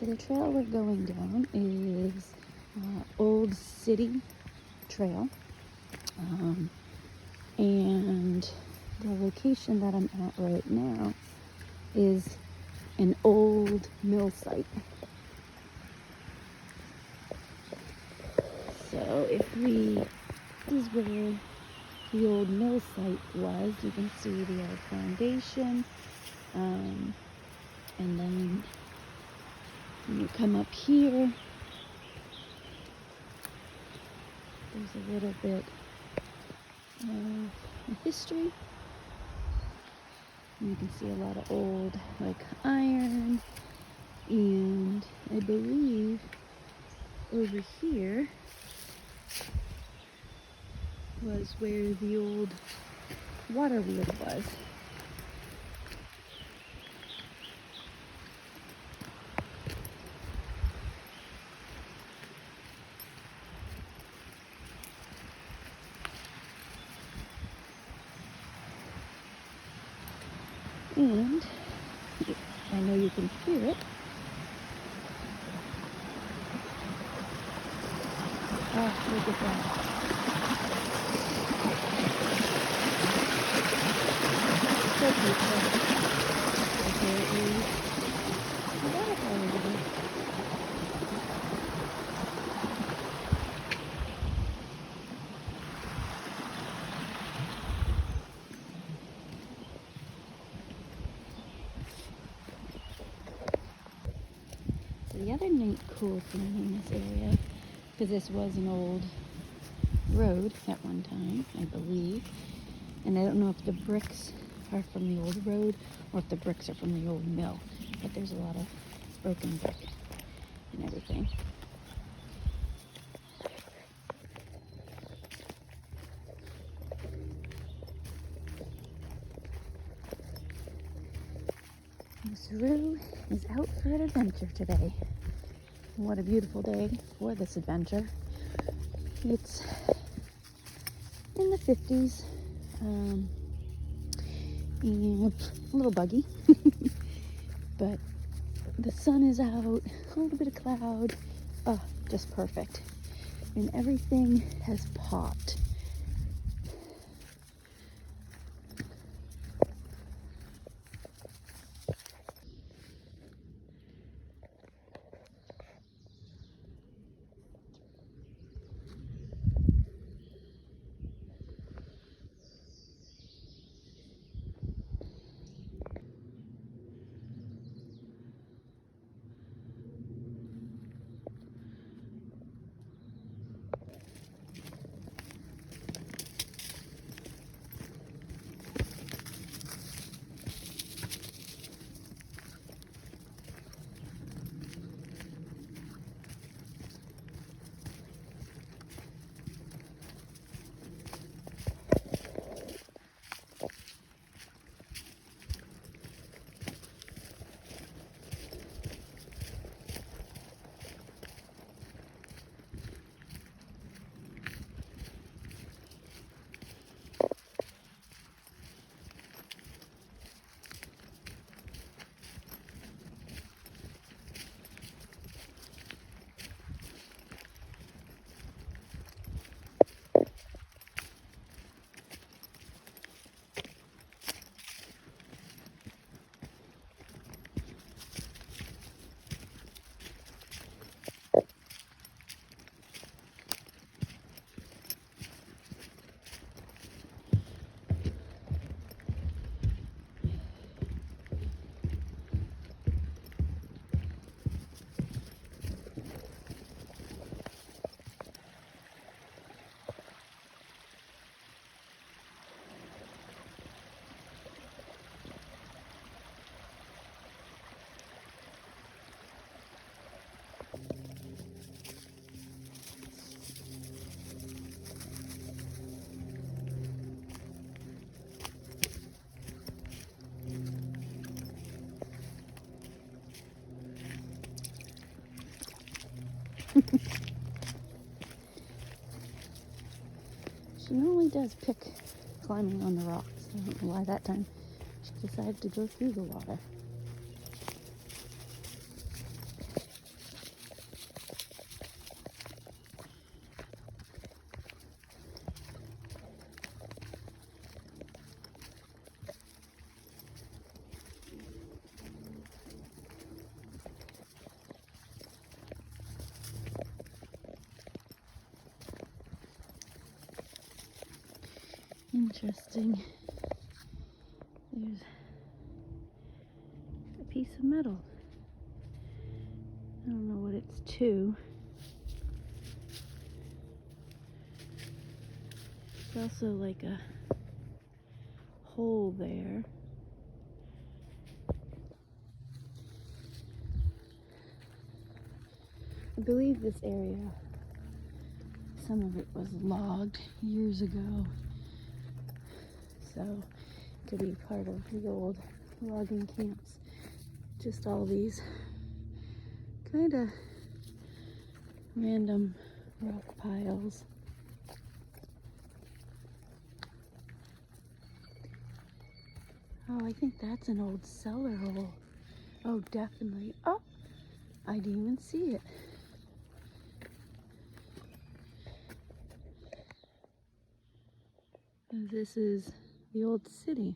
So the trail we're going down is Old City Trail, and the location that I'm at right now is an old mill site. So this is where the old mill site was. You can see the old foundation, and then when you come up here, there's a little bit of history. And you can see a lot of old iron, and I believe over here was where the old water wheel was. And I know you can hear it. Oh, look at that. So beautiful. There is a waterfall over there. So the other neat, cool thing in this area, because this was an old road at one time, I believe, and I don't know if the bricks are from the old road or if the bricks are from the old mill, but there's a lot of broken brick and everything. Miss Rue is out for an adventure today. What a beautiful day for this adventure. It's in the 50s, and a little buggy, but the sun is out, a little bit of cloud, just perfect, and everything has popped. She normally does pick climbing on the rocks. I don't know why that time she decided to go through the water. Interesting. There's a piece of metal. I don't know what it's to. There's also like a hole there. I believe this area, some of it was logged years ago, so it could be part of the old logging camps. Just all these kind of random rock piles. Oh, I think that's an old cellar hole. Oh, definitely. Oh, I didn't even see it. This is the old city.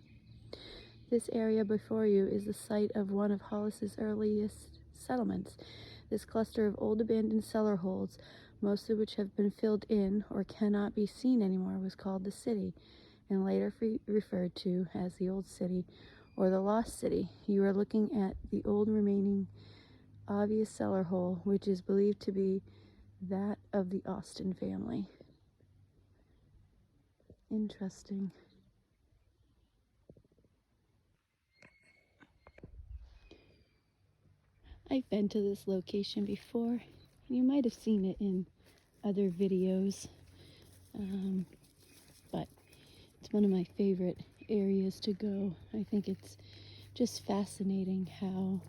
This area before you is the site of one of Hollis's earliest settlements. This cluster of old abandoned cellar holes, most of which have been filled in or cannot be seen anymore, was called the city, and later referred to as the Old City or the Lost City. You are looking at the old remaining obvious cellar hole, which is believed to be that of the Austin family. Interesting. I've been to this location before. You might have seen it in other videos, but it's one of my favorite areas to go. I think it's just fascinating how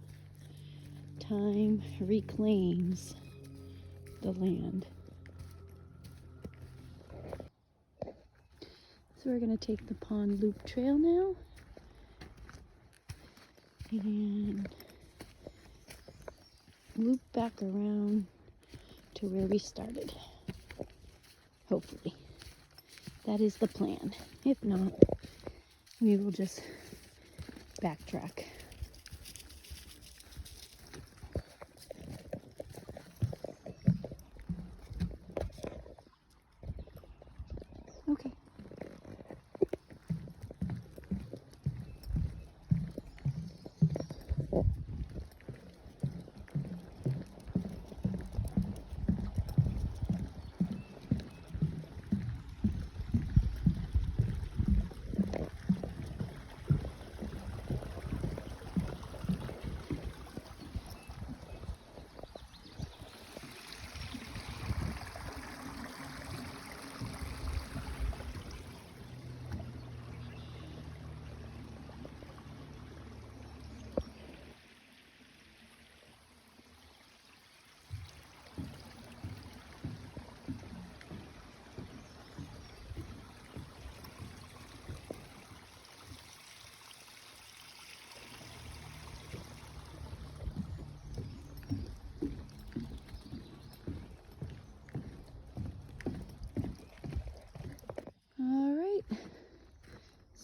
time reclaims the land. So we're going to take the Pond Loop Trail now and loop back around to where we started. Hopefully. That is the plan. If not, we will just backtrack. Okay.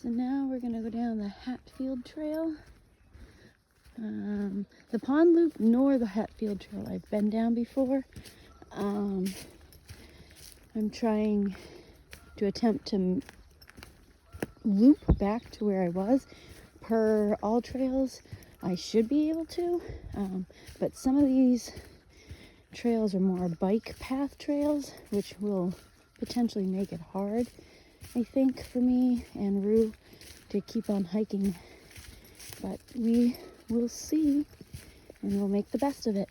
So now we're going to go down the Hatfield Trail. The Pond Loop nor the Hatfield Trail I've been down before. I'm trying to attempt to loop back to where I was. Per all trails, I should be able to, but some of these trails are more bike path trails, which will potentially make it hard, I think, for me and Rue to keep on hiking. But we will see, and we'll make the best of it.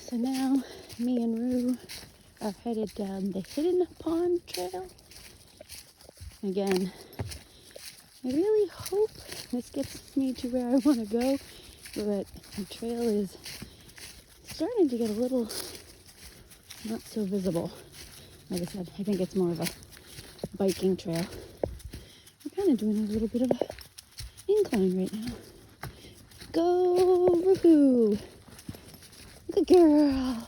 So now, me and Rue are headed down the Hidden Pond Trail. Again, I really hope this gets me to where I want to go, but the trail is starting to get a little not so visible. Like I said, I think it's more of a biking trail. We're kind of doing a little bit of an incline right now. Go, woohoo! Good girl.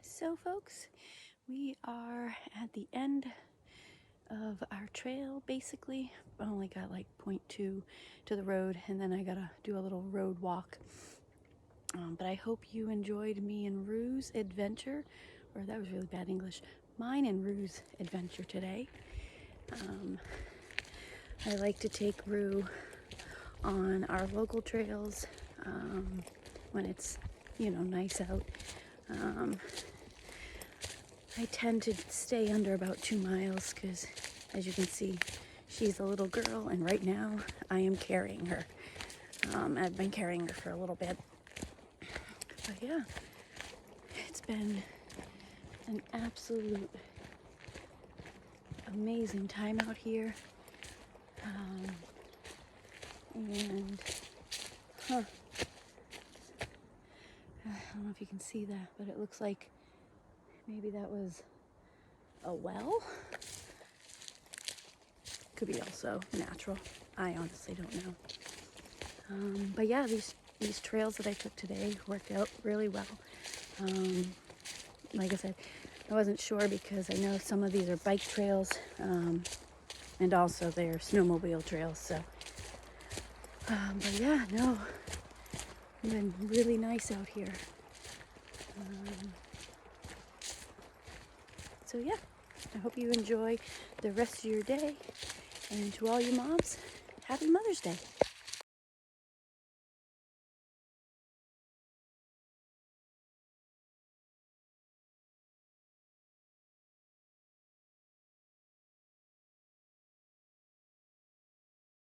So folks, we are at the end of our trail basically. I only got like 0.2 to the road, and then I gotta do a little road walk. But I hope you enjoyed me and Rue's adventure, or that was really bad English, mine and Rue's adventure today. I like to take Rue on our local trails when it's, nice out. I tend to stay under about 2 miles because, as you can see, she's a little girl, and right now I am carrying her. I've been carrying her for a little bit. But yeah, it's been an absolute amazing time out here. And, I don't know if you can see that, but it looks like maybe that was a well. Could be also natural. I honestly don't know. But yeah, these trails that I took today worked out really well. Like I said, I wasn't sure because I know some of these are bike trails, and also they're snowmobile trails. So, but yeah, no, it's been really nice out here. So yeah, I hope you enjoy the rest of your day. And to all you moms, happy Mother's Day.